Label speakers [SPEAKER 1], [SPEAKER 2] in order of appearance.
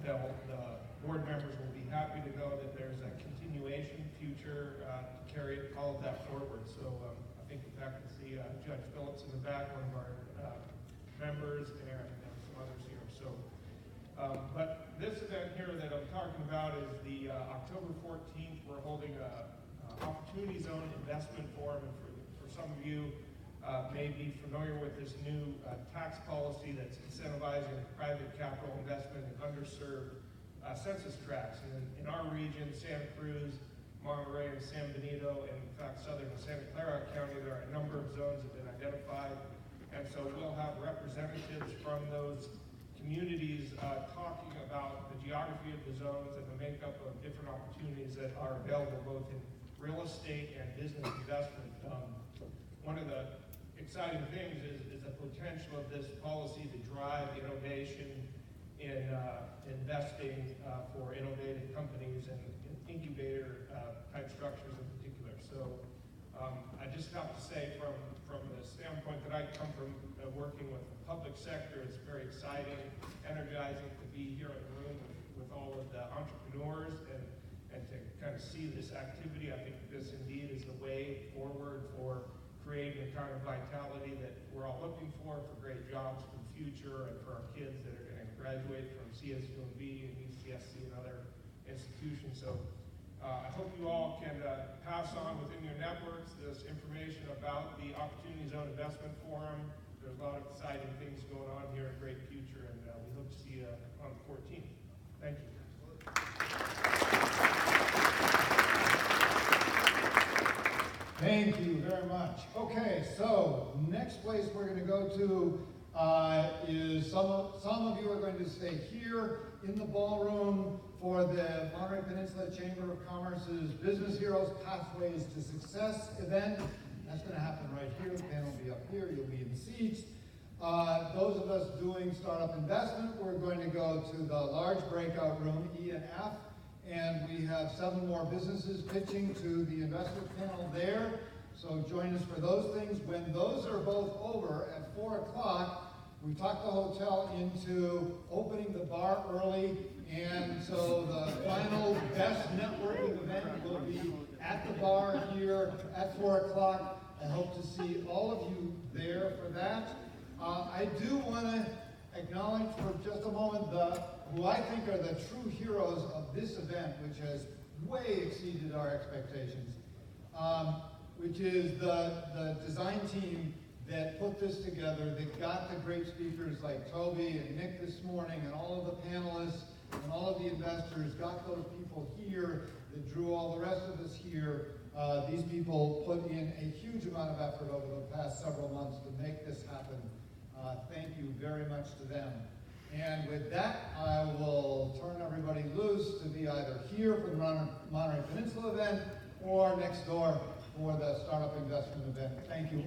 [SPEAKER 1] the board members will be happy to know that there's a continuation future to carry all of that forward. So I think in fact I see Judge Phillips in the back, one of our members, and some others here. So, but this event here that I'm talking about is the October 14th. We're holding a Opportunity Zone Investment Forum, and for some of you may be familiar with this new tax policy that's incentivizing private capital investment in underserved census tracts. And in our region, Santa Cruz, Monterey, and San Benito, and in fact southern Santa Clara County, there are a number of zones that have been identified. And so we'll have representatives from those communities talking about the geography of the zones and the makeup of different opportunities that are available both in real estate and business investment. One of the exciting things is the potential of this policy to drive innovation in investing for innovative companies and incubator type structures in particular. So I just have to say from the standpoint that I come from working with the public sector, it's very exciting, energizing to be here in the room with all of the entrepreneurs and to kind of see this activity. I think this indeed is the way forward for creating the kind of vitality that we're all looking for great jobs for the future and for our kids that are going to graduate from CSUMB and UCSC and other institutions. So I hope you all can pass on within your networks this information about the Opportunity Zone Investment Forum. There's a lot of exciting things going on here, a great future, and we hope to see you on the 14th. Thank you.
[SPEAKER 2] Thank you very much. Okay, so next place we're going to go to is some of you are going to stay here in the ballroom for the Monterey Peninsula Chamber of Commerce's Business Heroes Pathways to Success event. That's going to happen right here. The panel will be up here. You'll be in seats. Those of us doing startup investment, we're going to go to the large breakout room, E and F. And we have 7 more businesses pitching to the investment panel there. So join us for those things. When those are both over at 4 o'clock, we talked the hotel into opening the bar early. And so the final best networking event will be at the bar here at 4 o'clock. I hope to see all of you there for that. I do want to acknowledge for just a moment who I think are the true heroes of this event, which has way exceeded our expectations, which is the design team that put this together, that got the great speakers like Toby and Nick this morning, and all of the panelists, and all of the investors, got those people here that drew all the rest of us here. These people put in a huge amount of effort over the past several months to make this happen. Thank you very much to them. And with that, I will turn everybody loose to be either here for the Monterey Peninsula event or next door for the Startup Investment event. Thank you.